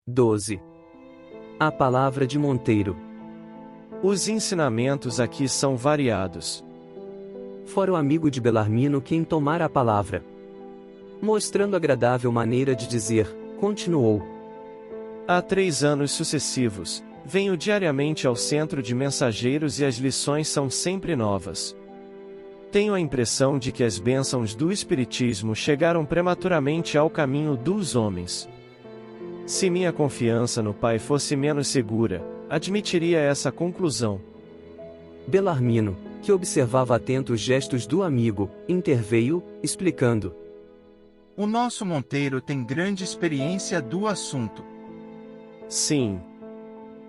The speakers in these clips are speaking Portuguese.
12. A palavra de Monteiro. Os ensinamentos aqui são variados. Fora o amigo de Belarmino quem tomara a palavra. Mostrando agradável maneira de dizer, continuou. Há 3 anos sucessivos, venho diariamente ao centro de mensageiros e as lições são sempre novas. Tenho a impressão de que as bênçãos do Espiritismo chegaram prematuramente ao caminho dos homens. Se minha confiança no Pai fosse menos segura, admitiria essa conclusão. Belarmino, que observava atento os gestos do amigo, interveio, explicando. O nosso Monteiro tem grande experiência do assunto. Sim,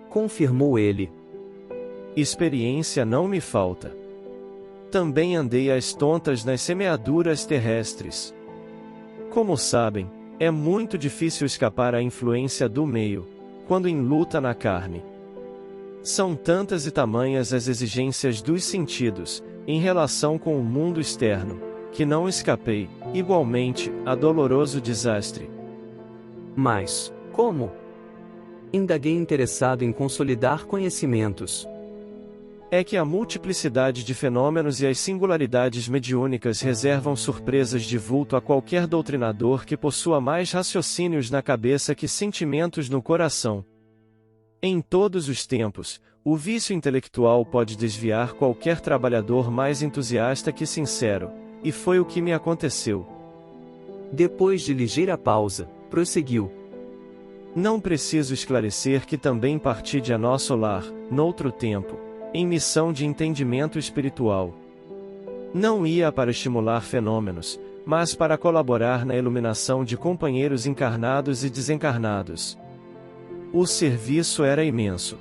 confirmou ele. Experiência não me falta. Também andei às tontas nas semeaduras terrestres. Como sabem, é muito difícil escapar à influência do meio, quando em luta na carne. São tantas e tamanhas as exigências dos sentidos, em relação com o mundo externo, que não escapei, igualmente, a doloroso desastre. Mas, como? Indaguei interessado em consolidar conhecimentos. É que a multiplicidade de fenômenos e as singularidades mediúnicas reservam surpresas de vulto a qualquer doutrinador que possua mais raciocínios na cabeça que sentimentos no coração. Em todos os tempos, o vício intelectual pode desviar qualquer trabalhador mais entusiasta que sincero, e foi o que me aconteceu. Depois de ligeira pausa, prosseguiu. Não preciso esclarecer que também parti de a nosso lar, noutro tempo, em missão de entendimento espiritual. Não ia para estimular fenômenos, mas para colaborar na iluminação de companheiros encarnados e desencarnados. O serviço era imenso.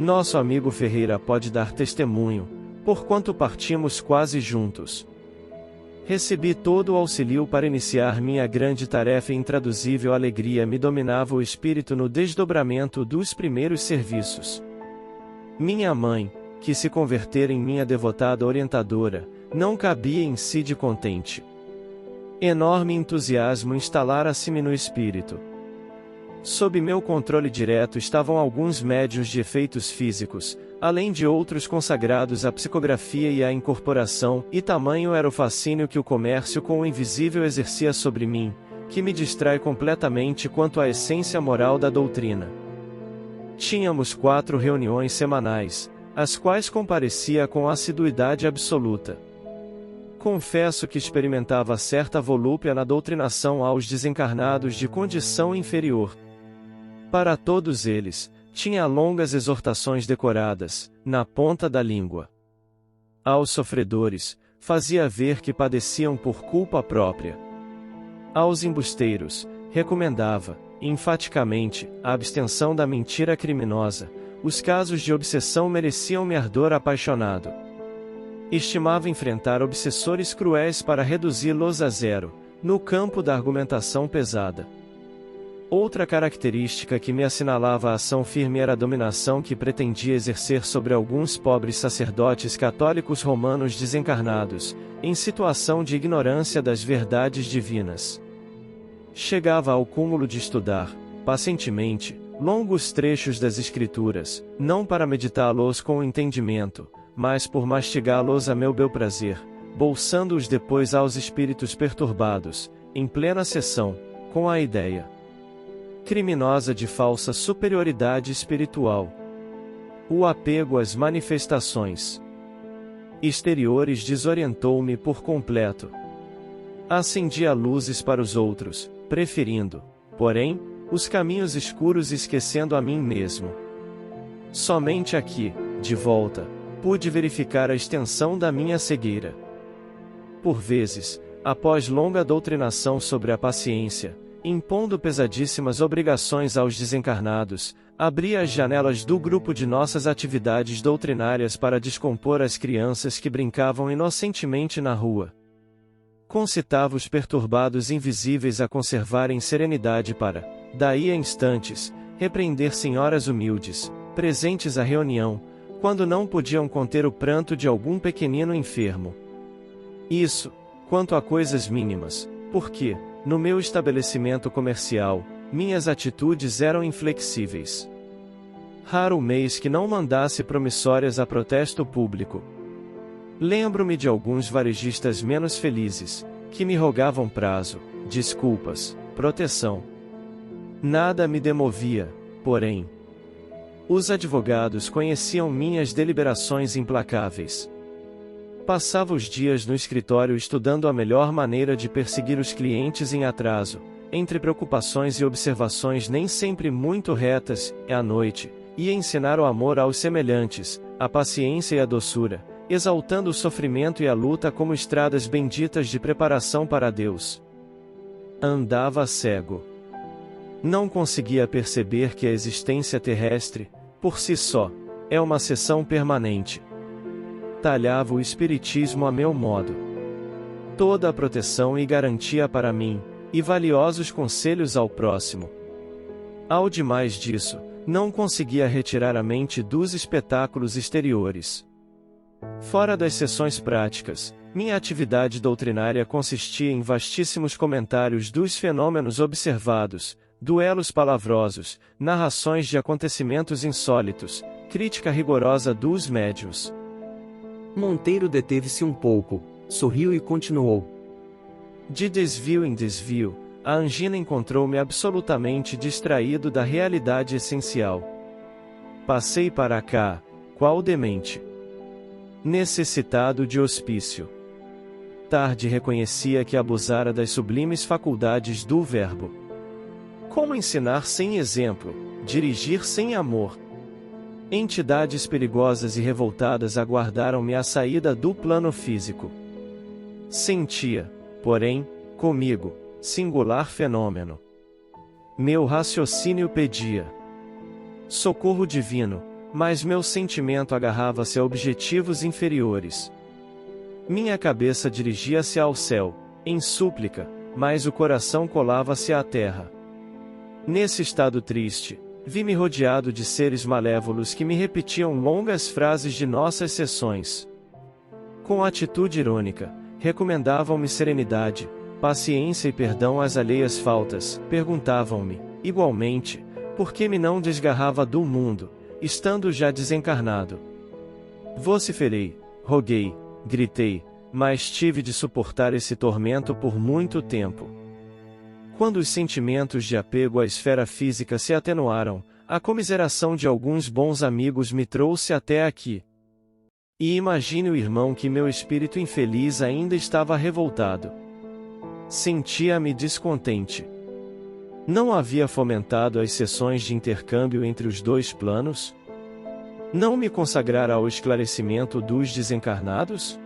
Nosso amigo Ferreira pode dar testemunho, porquanto partimos quase juntos. Recebi todo o auxílio para iniciar minha grande tarefa e intraduzível alegria me dominava o espírito no desdobramento dos primeiros serviços. Minha mãe, que se convertera em minha devotada orientadora, não cabia em si de contente. Enorme entusiasmo instalara-se-me no espírito. Sob meu controle direto estavam alguns médiuns de efeitos físicos, além de outros consagrados à psicografia e à incorporação, e tamanho era o fascínio que o comércio com o invisível exercia sobre mim, que me distrai completamente quanto à essência moral da doutrina. Tínhamos 4 reuniões semanais, às quais comparecia com assiduidade absoluta. Confesso que experimentava certa volúpia na doutrinação aos desencarnados de condição inferior. Para todos eles, tinha longas exortações decoradas, na ponta da língua. Aos sofredores, fazia ver que padeciam por culpa própria. Aos embusteiros, recomendava, enfaticamente, a abstenção da mentira criminosa. Os casos de obsessão mereciam-me ardor apaixonado. Estimava enfrentar obsessores cruéis para reduzi-los a zero, no campo da argumentação pesada. Outra característica que me assinalava a ação firme era a dominação que pretendia exercer sobre alguns pobres sacerdotes católicos romanos desencarnados, em situação de ignorância das verdades divinas. Chegava ao cúmulo de estudar, pacientemente, longos trechos das Escrituras, não para meditá-los com entendimento, mas por mastigá-los a meu bel prazer, bolsando-os depois aos espíritos perturbados, em plena sessão, com a ideia criminosa de falsa superioridade espiritual. O apego às manifestações exteriores desorientou-me por completo. Acendia luzes para os outros, preferindo, porém, os caminhos escuros e esquecendo a mim mesmo. Somente aqui, de volta, pude verificar a extensão da minha cegueira. Por vezes, após longa doutrinação sobre a paciência, impondo pesadíssimas obrigações aos desencarnados, abria as janelas do grupo de nossas atividades doutrinárias para descompor as crianças que brincavam inocentemente na rua. Concitava os perturbados invisíveis a conservarem serenidade para, daí a instantes, repreender senhoras humildes, presentes à reunião, quando não podiam conter o pranto de algum pequenino enfermo. Isso, quanto a coisas mínimas, porque, no meu estabelecimento comercial, minhas atitudes eram inflexíveis. Raro o mês que não mandasse promissórias a protesto público. Lembro-me de alguns varejistas menos felizes, que me rogavam prazo, desculpas, proteção. Nada me demovia, porém. Os advogados conheciam minhas deliberações implacáveis. Passava os dias no escritório estudando a melhor maneira de perseguir os clientes em atraso, entre preocupações e observações nem sempre muito retas, e à noite, ia ensinar o amor aos semelhantes, a paciência e a doçura, exaltando o sofrimento e a luta como estradas benditas de preparação para Deus. Andava cego. Não conseguia perceber que a existência terrestre, por si só, é uma seção permanente. Talhava o espiritismo a meu modo. Toda a proteção e garantia para mim, e valiosos conselhos ao próximo. Ao demais disso, não conseguia retirar a mente dos espetáculos exteriores. Fora das sessões práticas, minha atividade doutrinária consistia em vastíssimos comentários dos fenômenos observados, duelos palavrosos, narrações de acontecimentos insólitos, crítica rigorosa dos médiuns. Monteiro deteve-se um pouco, sorriu e continuou. De desvio em desvio, a angina encontrou-me absolutamente distraído da realidade essencial. Passei para cá, qual demente. Necessitado de hospício. Tarde reconhecia que abusara das sublimes faculdades do verbo. Como ensinar sem exemplo, dirigir sem amor? Entidades perigosas e revoltadas aguardaram-me à saída do plano físico. Sentia, porém, comigo, singular fenômeno. Meu raciocínio pedia socorro divino, mas meu sentimento agarrava-se a objetivos inferiores. Minha cabeça dirigia-se ao céu, em súplica, mas o coração colava-se à terra. Nesse estado triste, vi-me rodeado de seres malévolos que me repetiam longas frases de nossas sessões. Com atitude irônica, recomendavam-me serenidade, paciência e perdão às alheias faltas, perguntavam-me, igualmente, por que me não desgarrava do mundo, estando já desencarnado. Vociferei, roguei, gritei, mas tive de suportar esse tormento por muito tempo. Quando os sentimentos de apego à esfera física se atenuaram, a comiseração de alguns bons amigos me trouxe até aqui. E imagine o irmão que meu espírito infeliz ainda estava revoltado. Sentia-me descontente. Não havia fomentado as sessões de intercâmbio entre os dois planos? Não me consagrara ao esclarecimento dos desencarnados?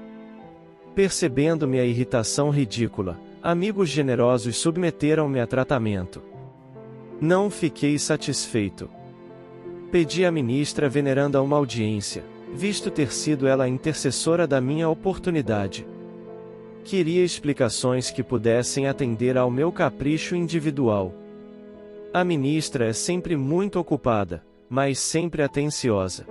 Percebendo-me a irritação ridícula, amigos generosos submeteram-me a tratamento. Não fiquei satisfeito. Pedi à ministra veneranda uma audiência, visto ter sido ela a intercessora da minha oportunidade. Queria explicações que pudessem atender ao meu capricho individual. A ministra é sempre muito ocupada, mas sempre atenciosa.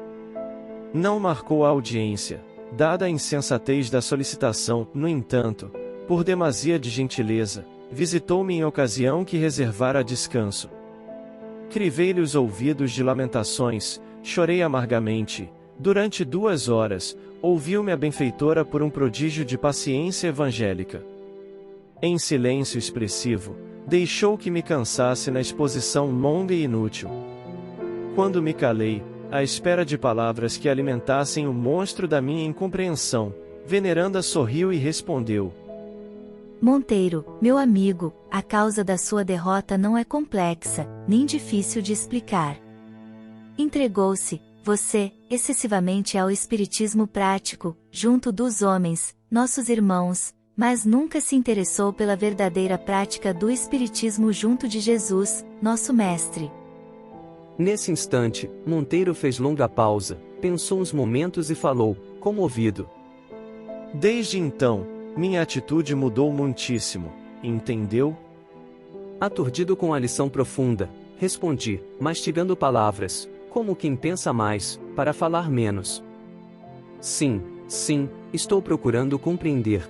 Não marcou a audiência, dada a insensatez da solicitação, no entanto, por demasia de gentileza, visitou-me em ocasião que reservara descanso. Crivei-lhe os ouvidos de lamentações, chorei amargamente. Durante 2 horas, ouviu-me a benfeitora por um prodígio de paciência evangélica. Em silêncio expressivo, deixou que me cansasse na exposição longa e inútil. Quando me calei, à espera de palavras que alimentassem o monstro da minha incompreensão, veneranda sorriu e respondeu: Monteiro, meu amigo, a causa da sua derrota não é complexa, nem difícil de explicar. Entregou-se, você, excessivamente ao espiritismo prático, junto dos homens, nossos irmãos, mas nunca se interessou pela verdadeira prática do espiritismo junto de Jesus, nosso mestre. Nesse instante, Monteiro fez longa pausa, pensou uns momentos e falou, comovido: Desde então, minha atitude mudou muitíssimo, entendeu? Aturdido com a lição profunda, respondi, mastigando palavras, como quem pensa mais, para falar menos. Sim, estou procurando compreender.